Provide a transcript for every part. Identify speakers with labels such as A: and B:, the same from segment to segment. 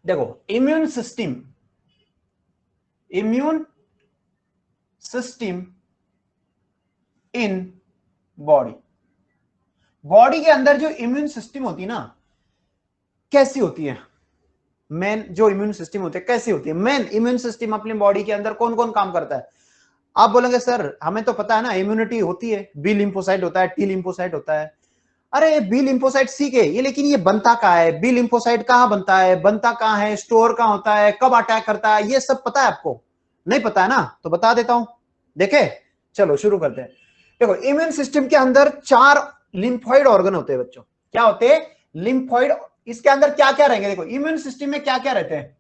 A: देखो immune system in body, body के अंदर जो इम्यून सिस्टम होती है ना, कैसी होती है? मेन जो इम्यून सिस्टम होती है कैसी होती है? मेन इम्यून सिस्टम अपनी बॉडी के अंदर कौन कौन काम करता है? आप बोलेंगे सर हमें तो पता है ना, इम्यूनिटी होती है, बी लिम्फोसाइट होता है, टी लिम्फोसाइट होता है। अरे बी लिम्फोसाइट ठीक है, ये लेकिन ये बनता कहाँ है? बी लिम्फोसाइट कहाँ बनता है, बनता कहाँ है, स्टोर कहाँ होता है, कब अटैक करता है, ये सब पता है आपको? नहीं पता है ना, तो बता देता हूं। देखे, चलो शुरू करते हैं। देखो इम्यून सिस्टम के अंदर 4 लिम्फॉइड ऑर्गन होते हैं बच्चों। क्या होते हैं? लिम्फॉइड। इसके अंदर क्या क्या रहेंगे? देखो इम्यून सिस्टम में क्या क्या रहते हैं?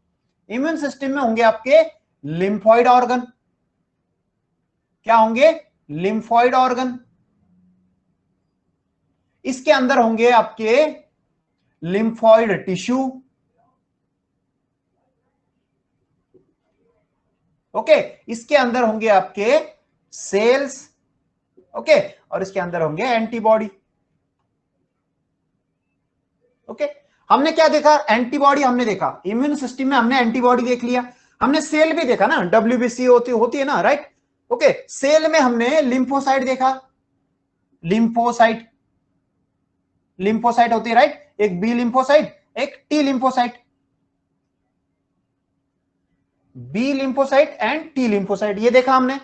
A: इम्यून सिस्टम में होंगे आपके लिम्फॉइड ऑर्गन। क्या होंगे? Lymphoid organ. इसके अंदर होंगे आपके लिम्फॉइड टिश्यू। ओके, इसके अंदर होंगे आपके सेल्स। ओके, और इसके अंदर होंगे एंटीबॉडी। ओके, हमने क्या देखा? एंटीबॉडी हमने देखा, इम्यून सिस्टम में हमने एंटीबॉडी देख लिया। हमने सेल भी देखा ना, डब्ल्यूबीसी होती है ना, राइट? ओके, सेल में हमने लिम्फोसाइट देखा, लिम्फोसाइट लिम्फोसाइट होती है, राइट? एक बी लिम्फोसाइट, एक T lymphocyte. B lymphocyte and T lymphocyte, ये देखा हमने।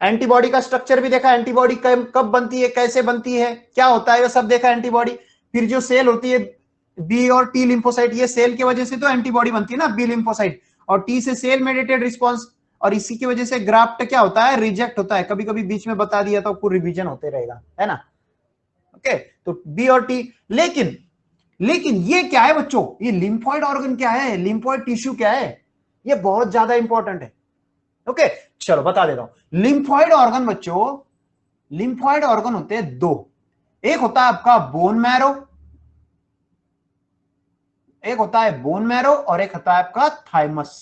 A: एंटीबॉडी का स्ट्रक्चर भी देखा, एंटीबॉडी कब बनती है, कैसे बनती है, क्या होता है, वो सब देखा एंटीबॉडी। फिर जो सेल होती है बी और टी लिम्फोसाइट, ये सेल की वजह से तो एंटीबॉडी बनती है ना, बी लिम्फोसाइट, और टी से सेल मेडिएटेड रिस्पॉन्स, और इसी की वजह से ग्राफ्ट क्या होता है? रिजेक्ट होता है। कभी कभी बीच में बता दिया तो आपको रिवीजन होते रहेगा, है ना? ओके, तो बी और टी। लेकिन लेकिन ये क्या है बच्चों? ये लिम्फॉइड ऑर्गन क्या है, लिम्फॉइड टिश्यू क्या है? ये बहुत ज्यादा इंपॉर्टेंट है। ओके, चलो बता देता हूं। लिम्फॉइड ऑर्गन बच्चों, लिम्फॉइड ऑर्गन होते हैं 2। एक होता है आपका बोन मैरो, एक होता है बोन मैरो, और एक होता है आपका thymus.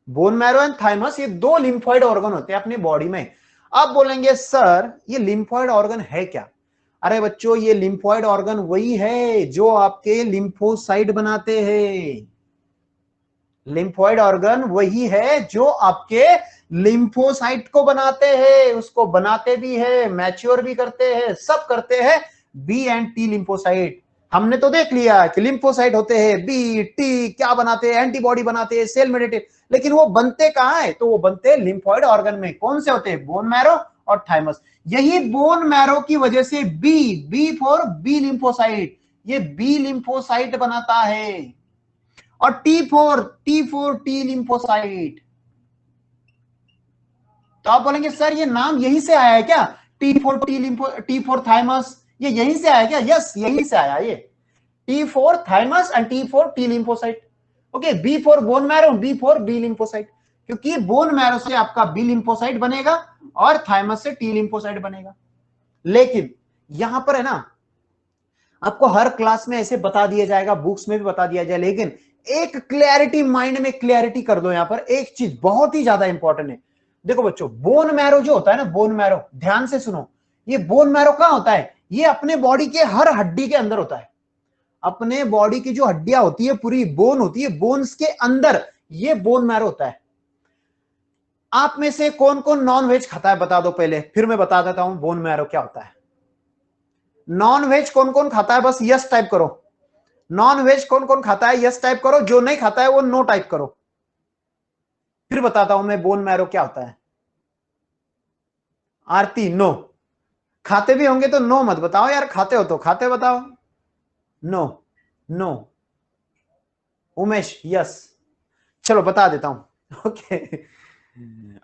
A: Bone marrow and thymus, ये 2 लिम्फॉइड ऑर्गन होते हैं अपनी बॉडी में। आप बोलेंगे सर ये लिम्फॉइड ऑर्गन है क्या? अरे बच्चों, ये लिम्फॉइड ऑर्गन वही है जो आपके लिम्फोसाइट बनाते हैं। लिम्फॉइड ऑर्गन वही है जो आपके लिम्फोसाइट को बनाते हैं, उसको बनाते भी है, मैच्योर भी करते हैं, सब करते हैं बी एंड टी लिम्फोसाइट। हमने तो देख लिया कि लिम्फोसाइट होते हैं, बी टी क्या बनाते हैं? एंटीबॉडी बनाते हैं, सेल मेडिएटेड। लेकिन वो बनते कहां है? तो वो बनते हैं लिम्फॉइड ऑर्गन में। कौन से होते हैं? बोन मैरो और थाइमस। यही बोन मैरो की वजह से बी फॉर बी लिम्फोसाइट, ये बी लिम्फोसाइट बनाता है, और टी फोर टी लिम्फोसाइट। तो आप बोलेंगे सर ये नाम यहीं से आया है क्या? टी फोर थाइमस, ये यहीं से आया क्या? यस, यहीं से आया ये। टी4 thymus and टी4 T lymphocyte. Okay, B for bone marrow, B for B lymphocyte, क्योंकि बोन मैरो से आपका बी लिम्फोसाइट बनेगा और थाइमस से टी लिम्फोसाइट बनेगा। लेकिन यहां पर है ना, आपको हर क्लास में ऐसे बता दिया जाएगा, बुक्स में भी बता दिया जाए, लेकिन एक क्लैरिटी माइंड में क्लैरिटी कर दो। यहां पर एक चीज बहुत ही ज्यादा इंपॉर्टेंट है। देखो बच्चों, बोन मैरो जो होता है ना, बोन मैरो, ध्यान से सुनो, ये बोन मैरो कहां होता है? ये अपने बॉडी के हर हड्डी के अंदर होता है। अपने बॉडी की जो हड्डियां होती है, पूरी बोन होती है, बोन्स के अंदर ये बोन मैरो होता है। आप में से कौन कौन नॉन वेज खाता है बता दो पहले, फिर मैं बता देता हूं बोन मैरो क्या होता है। नॉन वेज कौन कौन खाता है? बस यस टाइप करो। नॉन वेज कौन कौन खाता है? यस टाइप करो। जो नहीं खाता है वो नो टाइप करो। फिर बताता हूं मैं बोन मैरो क्या होता है। आरती नो। खाते भी होंगे तो नो मत बताओ यार, खाते हो तो खाते बताओ। No no. उमेश यस। चलो बता देता हूं। ओके,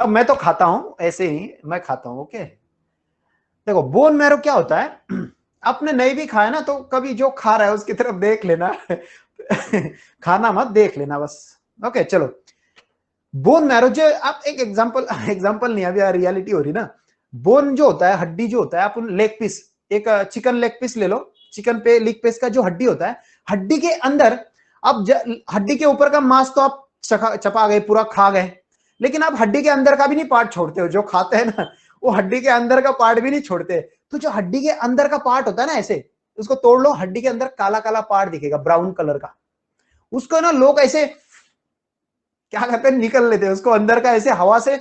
A: अब मैं तो खाता हूं, ऐसे ही मैं खाता हूं। ओके, देखो बोन मैरो क्या होता है, आपने नहीं भी खाया ना, तो कभी जो खा रहा है उसकी तरफ देख लेना। खाना मत, देख लेना बस। ओके चलो, बोन मैरो जो आप एक एग्जांपल नहीं, अभी रियलिटी हो रही ना। बोन जो होता है, हड्डी जो होता है, आप लेग पीस, एक चिकन लेग पीस ले लो। चिकन पे लेग पीस का जो हड्डी होता है, हड्डी के अंदर आप हड्डी के ऊपर का मांस तो आप चपा गए, पूरा खा गए, लेकिन आप हड्डी के अंदर का भी नहीं पार्ट छोड़ते हो। जो खाते हैं ना, वो हड्डी के अंदर का पार्ट भी नहीं छोड़ते। तो जो हड्डी के अंदर का पार्ट होता है ना, ऐसे उसको तोड़ लो, हड्डी के अंदर काला काला पार्ट दिखेगा, ब्राउन कलर का। उसको ना लोग ऐसे क्या करते हैं, निकल लेते हैं उसको अंदर का, ऐसे हवा से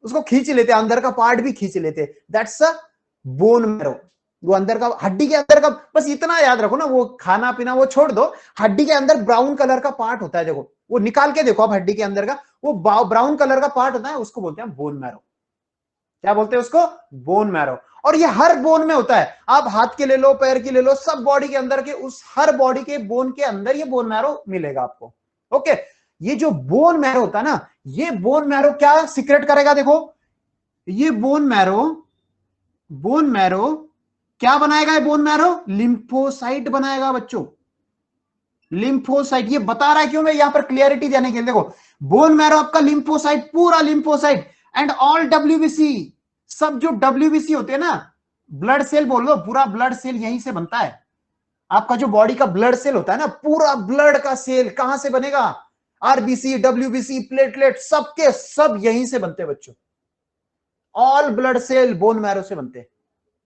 A: उसको खींच लेते हैं, अंदर का पार्ट भी खींच लेते हैं। That's a bone marrow. वो अंदर का, हड्डी के अंदर का, बस इतना याद रखो ना, वो खाना पीना वो छोड़ दो, हड्डी के अंदर ब्राउन कलर का पार्ट होता है, देखो वो निकाल के देखो आप, हड्डी के अंदर का वो ब्राउन कलर का पार्ट होता है, उसको बोलते हैं बोन मैरो। क्या बोलते हैं उसको? Bone marrow. और ये हर बोन में होता है, आप हाथ के ले लो, पैर की ले लो, सब बॉडी के अंदर के, उस हर बॉडी के बोन के अंदर ये बोन मैरो मिलेगा आपको। ओके, ये जो बोन मैरो होता है ना, ये बोन मैरो क्या सीक्रेट करेगा, देखो ये बोन मैरो क्या बनाएगा, ये बोन मैरो लिम्फोसाइट बनाएगा बच्चों, लिम्फोसाइट। ये बता रहा है क्यों, मैं यहां पर क्लियरिटी देने के लिए, देखो बोन मैरो आपका लिम्फोसाइट, पूरा लिम्फोसाइट एंड ऑल डब्ल्यूबीसी, सब जो डब्ल्यूबीसी होते हैं ना, ब्लड सेल बोल लो, पूरा ब्लड सेल यहीं से बनता है। आपका जो बॉडी का ब्लड सेल होता है ना, पूरा ब्लड का सेल कहां से बनेगा, आरबीसी, डब्ल्यूबीसी, प्लेटलेट, सबके सब यहीं से बनते हैं बच्चों। All blood cell bone marrow से बनते हैं।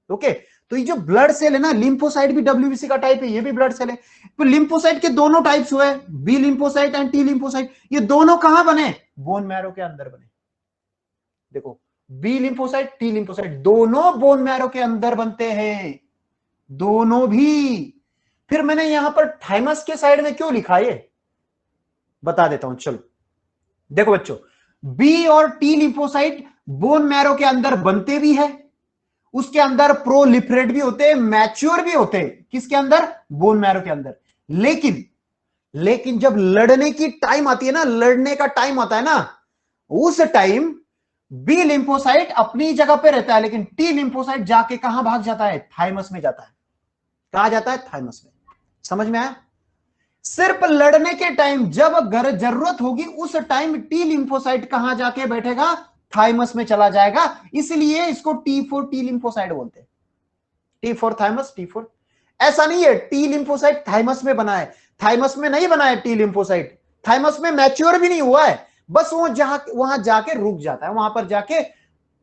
A: ओके, तो ये जो ब्लड सेल है ना, लिम्फोसाइट भी डब्ल्यूबीसी का टाइप है, ये भी ब्लड सेल है। तो लिम्फोसाइट के दोनों टाइप्स हुए, B lymphocyte and T lymphocyte, ये दोनों कहां बने, बोन मैरो के अंदर बने। देखो बी लिम्फोसाइट, टी लिम्फोसाइट दोनों बोन मैरो के अंदर बनते हैं, दोनों भी। फिर मैंने यहां पर थाइमस के साइड में क्यों लिखा, ये बता देता हूं, चलो देखो बच्चों, बी और टी लिम्फोसाइट बोन मैरो के अंदर बनते भी है, उसके अंदर प्रोलिफरेट भी होते हैं, मैच्योर भी होते हैं, किसके अंदर, बोन मैरो के अंदर। लेकिन जब लड़ने की टाइम आती है ना, लड़ने का टाइम आता है ना, उस टाइम बी लिम्फोसाइट अपनी जगह पे रहता है, लेकिन टी लिम्फोसाइट जाके कहां भाग जाता है, थाइमस में जाता है। कहां जाता है, थाइमस में। समझ में आया? सिर्फ लड़ने के टाइम, जब अगर जरूरत होगी उस टाइम टी लिम्फोसाइट कहां जाके बैठेगा, थाइमस में चला जाएगा, इसलिए इसको T4 टी लिम्फोसाइट बोलते हैं। T4 thymus, T4। ऐसा नहीं है टी लिम्फोसाइट थाइमस में बना है, थाइमस में नहीं बना है टी लिम्फोसाइट, थाइमस में मैच्योर भी नहीं हुआ है, बस वो वहां जाके रुक जाता है, वहां पर जाके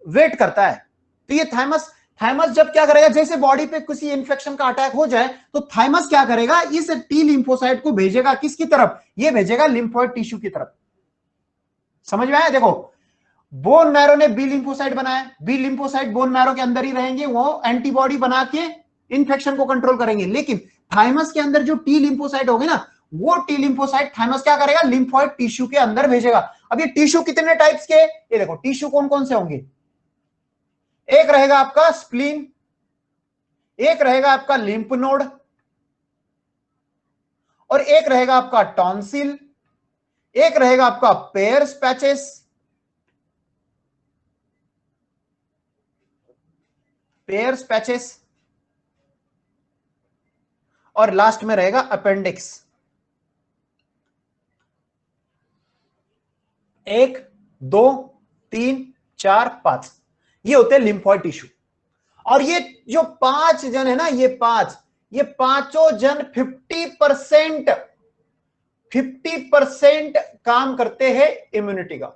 A: वेट करता है। तो ये थाइमस जब क्या करेगा, जैसे बॉडी पे किसी इंफेक्शन का अटैक हो जाए तो थाइमस क्या करेगा, इस टी लिम्फोसाइट को भेजेगा किसकी तरफ, ये भेजेगा लिम्फोइड टिश्यू की तरफ। समझ में आया? देखो बोन मैरो ने बी लिम्फोसाइट बनाया, बी लिम्फोसाइट बोन मैरो के अंदर ही रहेंगे, वो एंटीबॉडी बना के इंफेक्शन को कंट्रोल करेंगे। लेकिन थाइमस के अंदर जो टी लिम्फोसाइट होगी ना, वो टी लिम्फोसाइट थाइमस क्या करेगा, लिम्फोइड टिश्यू के अंदर भेजेगा। अब ये टिश्यू कितने टाइप्स के, ये देखो टिश्यू कौन कौन से होंगे, एक रहेगा आपका स्प्लीन, एक रहेगा आपका लिम्फ नोड, और एक रहेगा आपका टॉन्सिल, एक रहेगा आपका पेयर्स पैचेस, पेयर्स पैचेस, और लास्ट में रहेगा अपेंडिक्स। 1 2 3 4 5, ये होते हैं लिम्फोइड टिश्यू। और ये जो 5 जन है ना, ये पांचों जन 50% काम करते हैं इम्यूनिटी का।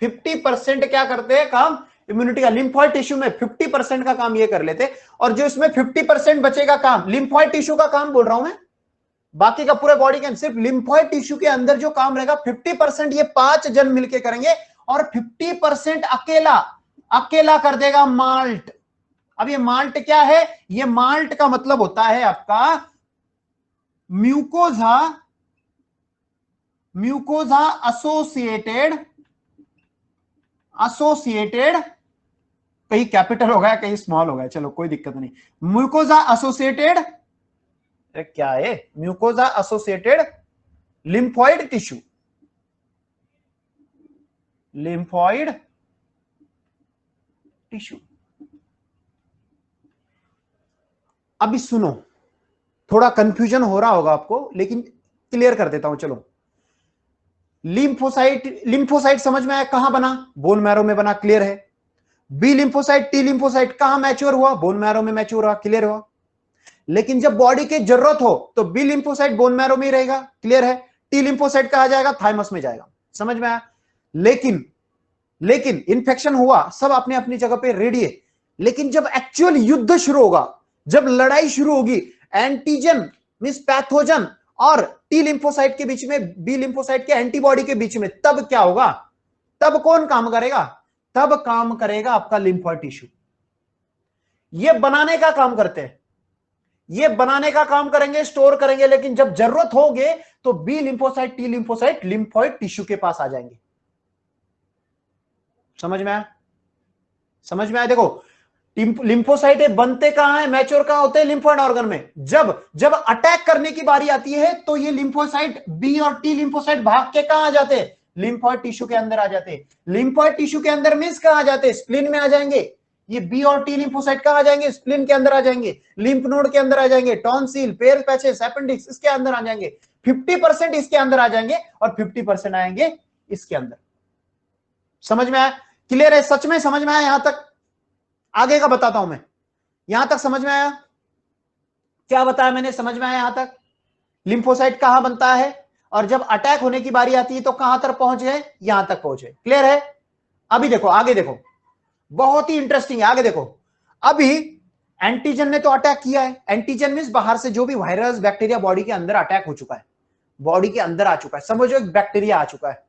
A: 50% क्या करते हैं काम, इम्यूनिटी का। लिम्फोइड टिश्यू में 50% का काम ये कर लेते, और जो इसमें 50% बचेगा काम, लिम्फोइड टिश्यू का काम बोल रहा हूं मैं, बाकी का पूरे बॉडी के, सिर्फ लिम्फोइड टिश्यू के अंदर जो काम रहेगा 50% ये 5 जन मिलके करेंगे, और 50% अकेला कर देगा माल्ट। अब ये माल्ट क्या है, ये माल्ट का मतलब होता है आपका म्यूकोजा एसोसिएटेड, कहीं कैपिटल हो गया कहीं स्मॉल हो गया, चलो कोई दिक्कत नहीं, म्यूकोजा एसोसिएटेड, क्या है, mucosa associated lymphoid tissue, lymphoid tissue. अभी सुनो, थोड़ा कंफ्यूजन हो रहा होगा आपको, लेकिन क्लियर कर देता हूं, चलो। लिम्फोसाइट समझ में आया, कहां बना, बोन मैरो में बना, क्लियर है। बी लिम्फोसाइट, टी लिम्फोसाइट कहां मैच्योर हुआ, बोन मैरो में मैच्योर हुआ, क्लियर हुआ। लेकिन जब बॉडी की जरूरत हो तो बी लिम्फोसाइट बोन मैरो में ही रहेगा, क्लियर है। टी लिम्फोसाइट कहां जाएगा, थाइमस में जाएगा, समझ में आया। लेकिन इंफेक्शन हुआ, सब अपने अपनी जगह पे रेडी है, लेकिन जब एक्चुअल युद्ध शुरू होगा, जब लड़ाई शुरू होगी, एंटीजन मींस पैथोजन और टी लिम्फोसाइट के बीच में, बी लिम्फोसाइट के एंटीबॉडी के बीच में, तब क्या होगा, तब कौन काम करेगा, तब काम करेगा आपका लिम्फोइड टिश्यू। ये बनाने का काम करते हैं, ये बनाने का काम करेंगे, स्टोर करेंगे, लेकिन जब जरूरत होगे तो B lymphocyte, T lymphocyte lymphoid tissue के पास आ जाएंगे। समझ में आया, समझ में आया। देखो लिम्फोसाइट बनते कहां है, मैच्योर कहां होते हैं, लिम्फोइड ऑर्गन में। जब जब अटैक करने की बारी आती है तो ये लिम्फोसाइट बी और टी लिम्फोसाइट भाग के कहां आ जाते हैं, लिम्फोइड टिश्यू के अंदर आ जाते हैं। लिम्फोइड टिश्यू के अंदर मींस कहां आ जाते हैं, स्प्लीन में आ जाएंगे। ये बी और टी लिम्फोसाइट कहां आ जाएंगे, स्प्लीन के अंदर आ जाएंगे, लिम्फ नोड के अंदर आ जाएंगे, टॉन्सिल, पेयर पैचेस, अपेंडिक्स इसके अंदर आ जाएंगे। 50% इसके अंदर आ जाएंगे और 50% आएंगे इसके अंदर। समझ में आया, क्लियर है, सच में समझ में आया यहां तक? आगे का बताता हूं मैं, यहां तक समझ में आया, क्या बताया मैंने, समझ में आया यहां तक? लिम्फोसाइट कहां बनता है और जब अटैक होने की बारी आती है तो कहां तक पहुंच गए, यहां तक पहुंच गए। क्लियर है? अभी देखो, आगे देखो, बहुत ही इंटरेस्टिंग है, आगे देखो। अभी एंटीजन ने तो अटैक किया है, एंटीजन मींस बाहर से जो भी वायरस बैक्टीरिया बॉडी के अंदर अटैक हो चुका है, बॉडी के अंदर आ चुका है, समझो एक बैक्टीरिया आ चुका है,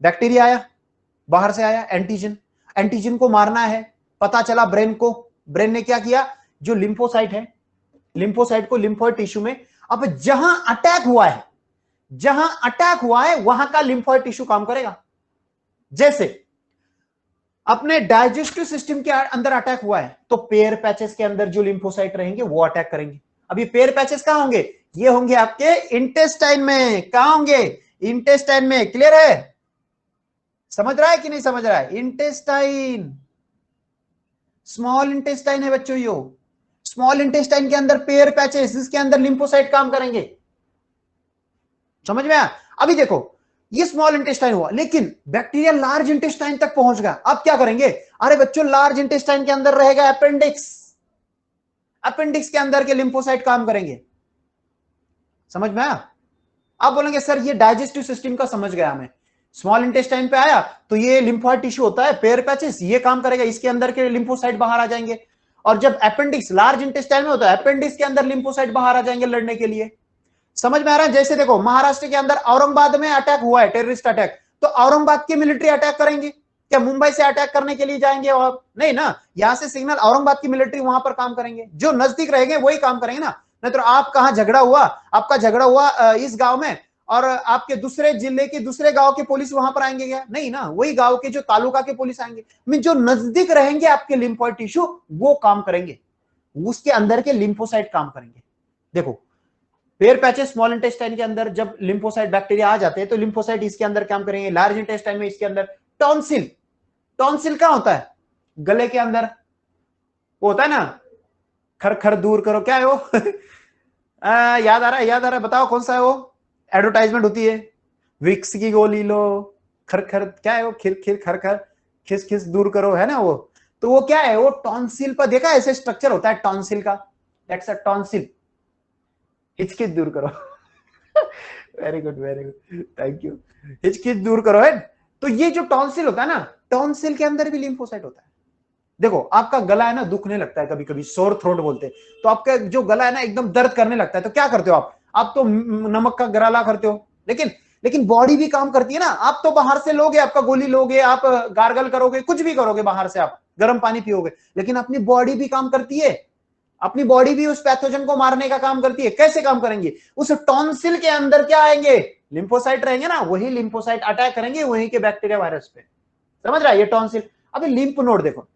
A: बैक्टीरिया आया, बाहर से आया एंटीजन, एंटीजन को मारना है, पता चला ब्रेन को, ब्रेन ने क्या किया, जो लिम्फोसाइट है, लिम्फोसाइट को लिम्फोइड टिश्यू में, अब जहां अटैक हुआ है, जहां अटैक हुआ है वहां का लिम्फोइड टिश्यू काम करेगा। जैसे अपने डाइजेस्टिव सिस्टम के अंदर अटैक हुआ है तो पेयर पैचेस के अंदर जो लिम्फोसाइट रहेंगे वो अटैक करेंगे। अब ये पेयर पैचेस कहां होंगे, ये होंगे आपके इंटेस्टाइन में, कहां होंगे, इंटेस्टाइन में। क्लियर है, समझ रहा है कि नहीं समझ रहा है? इंटेस्टाइन, स्मॉल इंटेस्टाइन है बच्चों, यो स्मॉल इंटेस्टाइन के अंदर पेयर पैचेस, इसके अंदर लिम्फोसाइट काम करेंगे। समझ में आया? अभी देखो ये स्मॉल इंटेस्टाइन हुआ, लेकिन बैक्टीरिया लार्ज इंटेस्टाइन तक पहुंच गया, अब क्या करेंगे, अरे बच्चों लार्ज इंटेस्टाइन के अंदर रहेगा अपेंडिक्स, अपेंडिक्स के अंदर के लिम्फोसाइट काम करेंगे। समझ में आया? आप बोलेंगे सर ये डाइजेस्टिव सिस्टम का समझ गया मैं, स्मॉल इंटेस्टाइन पे आया तो ये लिम्फोइड टिश्यू होता है, पेयर पैचेस, ये काम करेगा, इसके अंदर के लिम्फोसाइट बाहर आ जाएंगे। और जब अपेंडिक्स लार्ज इंटेस्टाइन में होता है, अपेंडिक्स के अंदर लिम्फोसाइट बाहर आ जाएंगे लड़ने के लिए। समझ में आ रहा है? जैसे देखो महाराष्ट्र के अंदर औरंगाबाद में अटैक हुआ है, टेररिस्ट अटैक, तो औरंगाबाद की मिलिट्री अटैक करेंगे क्या, मुंबई से अटैक करने के लिए जाएंगे? और नहीं ना, यहां से सिग्नल औरंगाबाद की मिलिट्री वहां पर काम करेंगे, जो नजदीक रहेंगे वही काम करेंगे ना। नहीं तो आप कहां झगड़ा हुआ, आपका झगड़ा हुआ इस गांव में और आपके दूसरे जिले के दूसरे गांव के पुलिस वहां पर आएंगे क्या, नहीं ना, वही गांव के जो तालुका के पुलिस आएंगे। मीन जो नजदीक रहेंगे आपके लिम्फोइड टिश्यू वो काम करेंगे, उसके अंदर के लिम्फोसाइट काम करेंगे। देखो पेयर पैचेस स्मॉल इंटेस्टाइन के अंदर जब लिम्फोसाइट बैक्टीरिया आ जाते हैं तो लिम्फोसाइट इसके अंदर काम करेंगे, लार्ज इंटेस्टाइन में इसके अंदर टॉन्सिल, टॉन्सिल कहां होता है, गले के अंदर, वो होता है ना खर दूर करो, क्या है वो याद आ रहा है, याद आ रहा है, बताओ कौन सा है वो, एडवर्टाइजमेंट होती है, विक्स की गोली लो, खर क्या है वो, खिर खर खिस खिस दूर करो, है ना वो, तो वो क्या है, वो टॉन्सिल पर देखा ऐसे स्ट्रक्चर होता है टॉन्सिल का, दैट्स अ टॉन्सिल, हिचकिच दूर करो वेरी गुड थैंक यू, हिचकिच दूर करो है। तो ये जो टॉन्सिल होता है ना, टॉन्सिल के अंदर भी लिम्फोसाइट होता है। देखो आपका गला है ना दुखने लगता है, कभी कभी सोर थ्रोट बोलते हैं, तो आपका जो गला है ना एकदम दर्द करने लगता है, तो क्या करते हो आप तो नमक का गराला करते हो, लेकिन बॉडी भी काम करती है ना, आप तो बाहर से लोगे, आपका गोली लोगे, आप गार्गल करोगे, कुछ भी करोगे बाहर से, आप गर्म पानी पियोगे, लेकिन अपनी बॉडी भी काम करती है, अपनी बॉडी भी उस पैथोजन को मारने का काम करती है। कैसे काम करेंगे, उस टॉन्सिल के अंदर क्या आएंगे, लिम्फोसाइट रहेंगे ना, वही लिम्फोसाइट अटैक करेंगे वहीं के बैक्टीरिया वायरस पे। समझ रहा है, ये टॉन्सिल। अभी लिम्फ नोड देखो,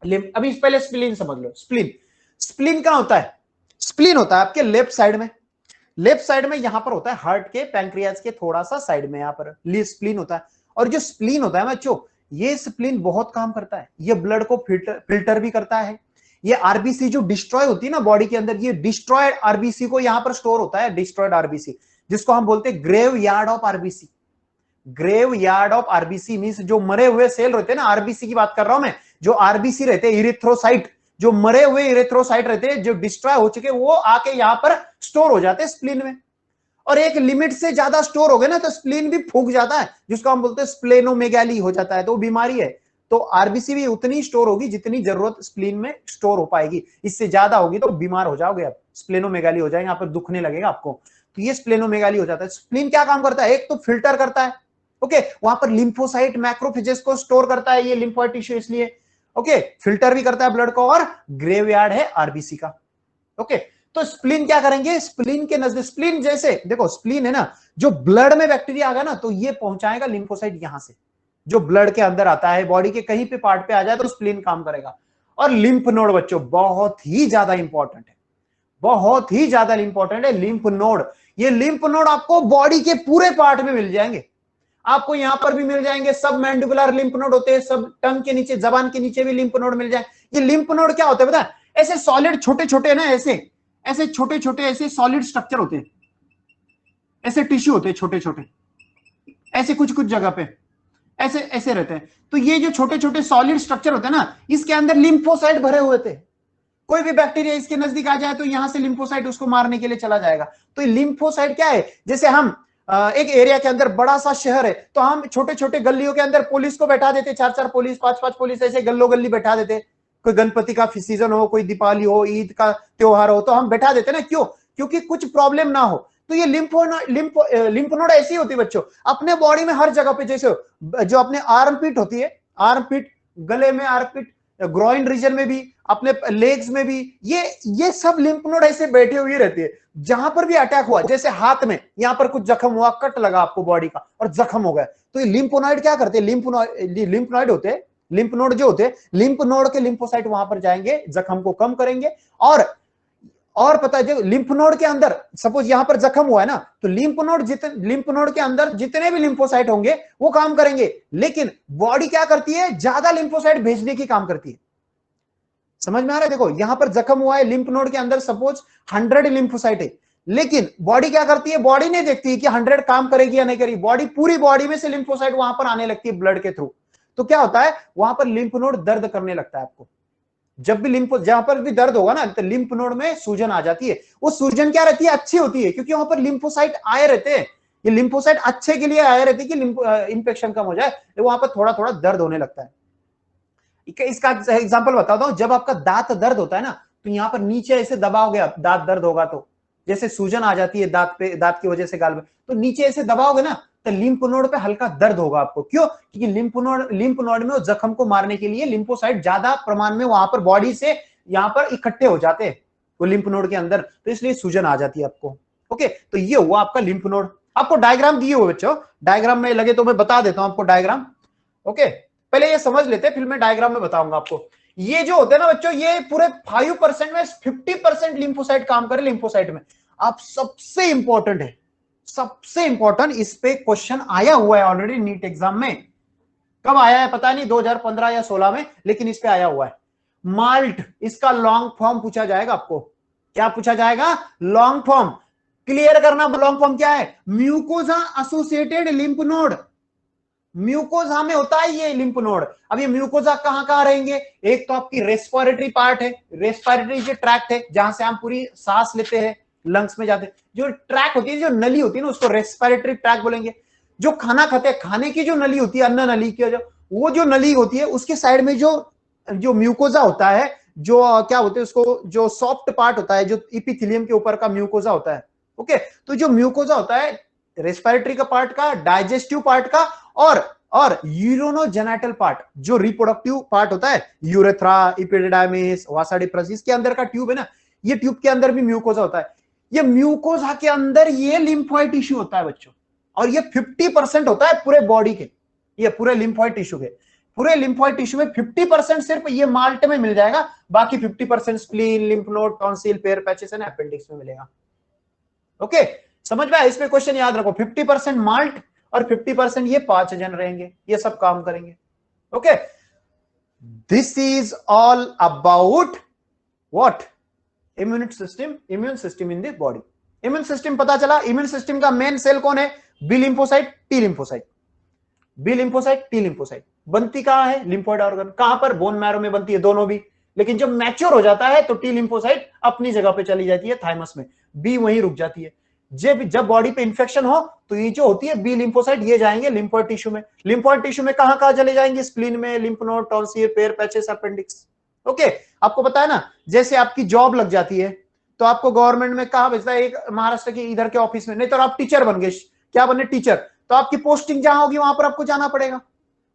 A: अभी पहले स्प्लीन समझ लो, स्प्लीन, स्प्लीन कहां होता है, स्प्लीन होता है आपके लेफ्ट साइड में, लेफ्ट साइड में यहां पर होता है हार्ट के पैंक्रियाज के थोड़ा सा साइड में, यहां पर स्प्लीन होता है। और जो स्प्लीन होता है बच्चों, ये स्प्लीन बहुत काम करता है, ये ब्लड को फिल्टर भी करता है, ये आरबीसी जो डिस्ट्रॉय होती है ना बॉडी के अंदर, ये डिस्ट्रॉयड आरबीसी को यहां पर स्टोर होता है, डिस्ट्रॉयड आरबीसी, जिसको हम बोलते हैं graveyard of RBC. Graveyard of RBC means जो मरे हुए सेल रहते हैं ना, आरबीसी की बात कर रहा हूं मैं, जो आरबीसी रहते हैं, इरिथ्रोसाइट, जो मरे हुए इरिथ्रोसाइट रहते हैं, जो डिस्ट्रॉय हो चुके, वो आके यहां पर स्टोर हो जाते हैं स्प्लीन में। और एक लिमिट से ज्यादा स्टोर हो गए ना तो स्प्लीन भी फूक जाता है, जिसको हम बोलते हैं स्प्लेनोमेगाली हो जाता है, तो वो बीमारी है। तो आरबीसी भी उतनी स्टोर होगी जितनी जरूरत स्प्लीन में स्टोर हो पाएगी, इससे ज्यादा होगी तो बीमार हो जाओगे आप, स्प्लेनोमेगाली हो जाएगा, यहाँ पर दुखने लगेगा आपको, तो ये स्प्लेनोमेगाली हो जाता है। स्प्लीन क्या काम करता है, एक तो फिल्टर करता है, ओके, वहां पर लिम्फोसाइट मैक्रोफेजेस को स्टोर करता है, ये लिम्फोइड टिश्यू इसलिए, ओके, फिल्टर भी करता है ब्लड को, और ग्रेवयार्ड है आरबीसी का, ओके। तो स्प्लीन क्या करेंगे, स्प्लीन के नजदीक, स्प्लीन जैसे देखो स्प्लीन है ना, जो ब्लड में बैक्टीरिया आ गया ना तो ये पहुंचाएगा लिम्फोसाइट, यहां से जो ब्लड के अंदर आता है, बॉडी के कहीं पे पार्ट पे आ जाए तो स्प्लीन काम करेगा। और लिम्फ नोड बच्चों बहुत ही ज्यादा इंपॉर्टेंट है, बहुत ही ज्यादा इंपॉर्टेंट है लिम्फ नोड। ये लिम्फ नोड आपको बॉडी के पूरे पार्ट में मिल जाएंगे, आपको यहां पर भी मिल जाएंगे, सब मैंडिबुलर लिम्फ नोड होते हैं, सब टंग के नीचे, जबान के नीचे भी लिम्फ नोड मिल जाए। ये लिम्फ नोड क्या होते हैं पता है, ऐसे सॉलिड छोटे छोटे ना, ऐसे छोटे छोटे ऐसे सॉलिड स्ट्रक्चर होते हैं, ऐसे टिश्यू होते हैं छोटे छोटे, ऐसे कुछ कुछ जगह पे ऐसे ऐसे रहते हैं। तो ये जो छोटे छोटे सॉलिड स्ट्रक्चर होते हैं ना, इसके अंदर लिम्फोसाइट भरे हुए थे, कोई भी बैक्टीरिया इसके नजदीक आ जाए तो यहां से लिम्फोसाइट उसको मारने के लिए चला जाएगा। तो लिम्फोसाइट क्या है, जैसे हम एक एरिया के अंदर बड़ा सा शहर है तो हम छोटे छोटे गलियों के अंदर पुलिस को बैठा देते, 4-4 पुलिस, 5-5 पुलिस, ऐसे गल्लो गल्ली बैठा देते। कोई गणपति का सीजन हो, कोई दीपावली हो, ईद का त्योहार हो, तो हम बैठा देते ना, क्यों, क्योंकि कुछ प्रॉब्लम ना हो। तो ये लिम्फ नोड ऐसी होती है बच्चों, अपने बॉडी में हर जगह पे, जैसे जो अपने आर्मपिट होती है, आर्मपिट, गले में आर्मपिट, ग्रोइन रीजन में भी, अपने लेग्स में भी, ये सब लिम्फ नोड ऐसे बैठे हुए रहती है। जहां पर भी अटैक हुआ, जैसे हाथ में यहां पर कुछ जख्म हुआ, कट लगा आपको बॉडी का और जख्म हो गया, तो ये लिम्फोनॉइड क्या करते हैं, लिम्फोनॉइड होते हैं, लिम्फ नोड जो होते हैं, लिम्फ नोड के लिम्फोसाइट वहां पर जाएंगे, जख्म को कम करेंगे। और पता है, जो लिम्फ नोड के अंदर सपोज यहां पर जख्म हुआ है ना, तो लिम्फ नोड के अंदर जितने भी लिम्फोसाइट होंगे वो काम करेंगे, लेकिन बॉडी क्या करती है, ज्यादा लिम्फोसाइट भेजने की काम करती है। समझ में आ रहा है, देखो यहां पर जख्म हुआ है, लिम्फ नोड के अंदर सपोज 100 लिम्फोसाइट है, लेकिन बॉडी क्या करती है, बॉडी नहीं देखती है कि 100 काम करेगी या नहीं करेगी, बॉडी पूरी बॉडी में से लिम्फोसाइट वहां पर आने लगती है ब्लड के थ्रू। तो क्या होता है, वहां पर लिम्फ नोड दर्द करने लगता है आपको। जब भी जहां पर भी दर्द होगा ना, तो लिम्फ नोड में सूजन आ जाती है। वो सूजन क्या रहती है, अच्छी होती है, क्योंकि वहां पर लिम्फोसाइट आए रहते हैं। ये लिम्फोसाइट अच्छे के लिए आए रहते हैं कि इंफेक्शन कम हो जाए, तो वहां पर थोड़ा थोड़ा दर्द होने लगता है। इसका एग्जांपल बताता हूं, जब आपका दांत दर्द होता है ना, तो यहां पर नीचे ऐसे दबाओगे आप, दांत दर्द होगा तो जैसे सूजन आ जाती है दांत पे, दांत की वजह से गाल में, तो नीचे ऐसे दबाओगे ना, तो लिम्फ नोड पे हल्का दर्द होगा आपको। क्यों, क्योंकि लिम्फ नोड में जख्म को मारने के लिए लिम्फोसाइट ज्यादा प्रमाण में वहां पर बॉडी से यहां पर इकट्ठे हो जाते हैं वो लिम्फ नोड के अंदर, तो इसलिए सूजन आ जाती है आपको। ओके, तो ये हुआ आपका लिम्फ नोड। आपको डायग्राम दिए हुए बच्चों, डायग्राम में लगे तो मैं बता देता हूं आपको डायग्राम। ओके, पहले ये समझ लेते, फिर मैं डायग्राम में बताऊंगा आपको। ये जो होते हैं ना बच्चों, ये पूरे 5% में 50% लिम्फोसाइट काम करे लिम्फोसाइट में। आप सबसे इंपॉर्टेंट है, सबसे इंपॉर्टेंट, इस पे क्वेश्चन आया हुआ है ऑलरेडी नीट एग्जाम में। कब आया है पता नहीं, 2015 या 16 में, लेकिन इस पे आया हुआ है। माल्ट, इसका लॉन्ग फॉर्म पूछा जाएगा आपको। क्या पूछा जाएगा, लॉन्ग फॉर्म। क्लियर करना, लॉन्ग फॉर्म क्या है, mucosa associated lymph node. Mucosa में होता है ये लिम्फ नोड। अब ये म्यूकोजा कहां कहां रहेंगे, एक तो आपकी रेस्पिरेटरी पार्ट है, रेस्पिरेटरी जो ट्रैक्ट है, जहां से हम पूरी सांस लेते हैं, लंग्स में जाते हैं, जो ट्रैक होती है, जो नली होती है ना, उसको रेस्पिरेटरी ट्रैक बोलेंगे। जो खाना खाते हैं, खाने की जो नली होती है, अन्न नली की वो जो नली होती है, उसके साइड में जो म्यूकोजा होता है, जो क्या होते हैं उसको, जो सॉफ्ट पार्ट होता है, जो इपिथेलियम के ऊपर का म्यूकोजा होता है। ओके, तो जो म्यूकोजा होता है रेस्पिरेटरी का पार्ट का, डाइजेस्टिव पार्ट का, और यूरिनोजेनिटल पार्ट, जो रिप्रोडक्टिव पार्ट होता है, यूरेथ्रा, एपिडिडाइमिस, वासा डिफ्रसिस के अंदर का ट्यूब है ना, ये ट्यूब के अंदर भी म्यूकोजा होता है। ये म्यूकोजा के अंदर ये लिम्फोइड टिश्यू होता है बच्चों, और ये 50% होता है पूरे बॉडी के, ये पूरे लिम्फोइड टिश्यू के, पूरे लिम्फोइड टिश्यू में 50% सिर्फ ये माल्ट में मिल जाएगा, बाकी 50% spleen, lymph node, tonsil, pair patches and appendix में मिलेगा। ओके, समझ में आया, इसमें क्वेश्चन याद रखो, 50% माल्ट और 50% ये 5 जन रहेंगे, ये सब काम करेंगे। Okay, this is all about what, immune system in the body. Immune system पता चला, इम्यून सिस्टम का मेन सेल कौन है, B lymphocyte, T lymphocyte. B lymphocyte, T lymphocyte बनती कहां है, लिम्फोइड ऑर्गन, कहां पर, बोन मैरो में बनती है, दोनों भी। लेकिन जब मैच्योर हो जाता है तो टी लिम्फोसाइट अपनी जगह पे चली जाती है थाइमस में, बी वहीं रुक जाती है। जब जब बॉडी पे इंफेक्शन हो तो ये जो होती है बी लिम्फोसाइट, ये जाएंगे लिम्फोइड टिश्यू में। लिम्फोइड टिश्यू में कहां कहां चले जाएंगे? स्प्लीन में, lymph node, tonsil, pair patches, appendix. Okay, आपको पता है ना, जैसे आपकी जॉब लग जाती है तो आपको गवर्नमेंट में कहां भेजता है? एक महाराष्ट्र के इधर के ऑफिस में। नहीं तो आप टीचर बन गए, क्या बने? टीचर। तो आपकी पोस्टिंग जहां होगी वहां पर आपको जाना पड़ेगा।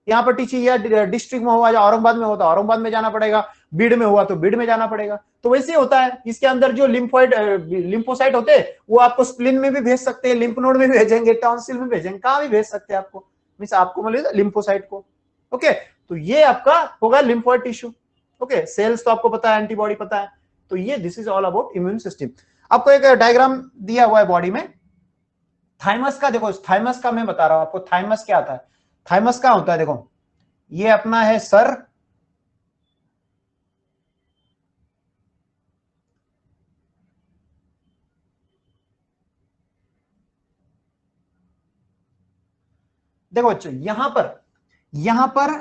A: यहाँ पर टीचिंग या डिस्ट्रिक्ट में हुआ या औरंगाबाद में होता औरंगाबाद में जाना पड़ेगा, बीड में हुआ तो बीड में जाना पड़ेगा। तो वैसे होता है, इसके अंदर जो लिम्फोइड लिम्फोसाइट होते हैं वो आपको स्प्लिन में भी भेज सकते हैं, लिम्फ नोड में भी भेजेंगे, टॉन्सिल में भेजेंगे, कहां भी भेज सकते हैं आपको, मींस आपको मिलेगा लिम्फोसाइट को। ओके, तो ये आपका होगा लिम्फोइड टिश्यू। ओके, सेल्स तो आपको पता है, एंटीबॉडी पता है। तो ये this is all about immune system. आपको एक डायग्राम दिया हुआ है बॉडी में थाइमस का। देखो थाइमस का मैं बता रहा हूं आपको, थाइमस क्या आता है। थाइमस क्या होता है? देखो ये अपना है सर, देखो बच्चों यहां पर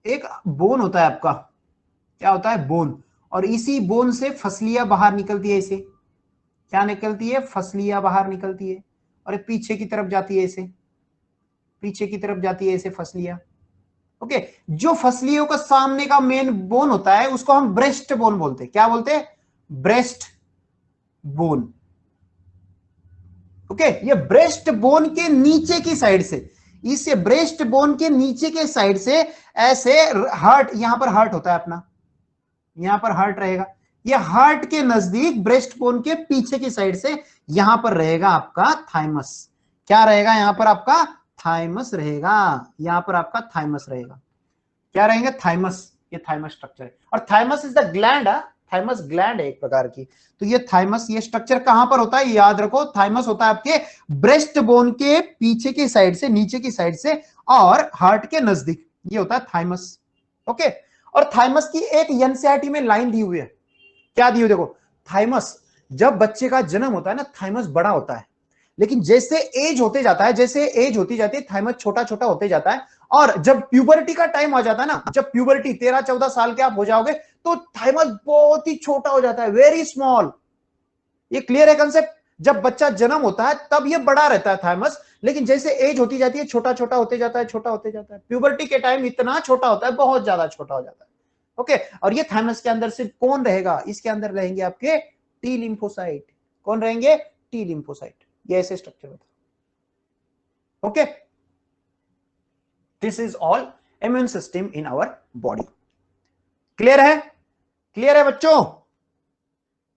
A: एक बोन होता है आपका, क्या होता है? बोन। और इसी बोन से फसलियां बाहर निकलती है ऐसे। क्या निकलती है? फसलियां बाहर निकलती है और पीछे की तरफ जाती है ऐसे, पीछे की तरफ जाती है ऐसे फसलियां। ओके, जो फसलियों का सामने का मेन बोन होता है उसको हम ब्रेस्ट बोन बोलते हैं। क्या बोलते हैं? Breast bone. ओके, ये ब्रेस्ट बोन के नीचे की साइड से, इसे ब्रेस्ट बोन के नीचे के साइड से ऐसे हार्ट, यहां पर हार्ट होता है अपना, यहां पर हार्ट रहेगा। ये हार्ट के नजदीक ब्रेस्ट बोन के पीछे की साइड से यहां पर रहेगा आपका थाइमस। क्या रहेगा यहां पर? आपका थाइमस रहेगा। यहां पर आपका थाइमस रहेगा। क्या रहेंगे? थाइमस। ये थाइमस स्ट्रक्चर है। और thymus is the gland, thymus gland है एक प्रकार की। तो ये थाइमस, ये स्ट्रक्चर कहां पर होता है? याद रखो, थाइमस होता है आपके ब्रेस्ट बोन के पीछे की साइड से, नीचे की साइड से और हार्ट के नजदीक, ये होता है थाइमस। ओके, और थाइमस की एक एनसीईआरटी में लाइन दी हुई है। क्या दी हुई? देखो थाइमस, जब बच्चे का जन्म होता है ना, थाइमस बड़ा होता है, लेकिन जैसे एज होते जाता है, जैसे एज होती जाती है, थाइमस छोटा छोटा होते जाता है। और जब प्यूबर्टी का टाइम आ जाता है ना, जब प्यूबर्टी 13-14 साल के आप हो जाओगे तो थाइमस बहुत ही छोटा हो जाता है, वेरी स्मॉल। ये क्लियर है कंसेप्ट? जब बच्चा जन्म होता है तब ये बड़ा रहता है थाइमस, लेकिन जैसे एज होती जाती है छोटा छोटा होते जाता है, छोटा होते जाता है। प्यूबर्टी के टाइम इतना छोटा होता है, बहुत ज्यादा छोटा हो जाता है। ओके, और ये थाइमस के अंदर सिर्फ कौन रहेगा? इसके अंदर रहेंगे आपके टी लिम्फोसाइट। कौन रहेंगे? T lymphocyte. ये ऐसे स्ट्रक्चर होता है। Okay, this is all immune system in our body. Clear है? क्लियर है बच्चों?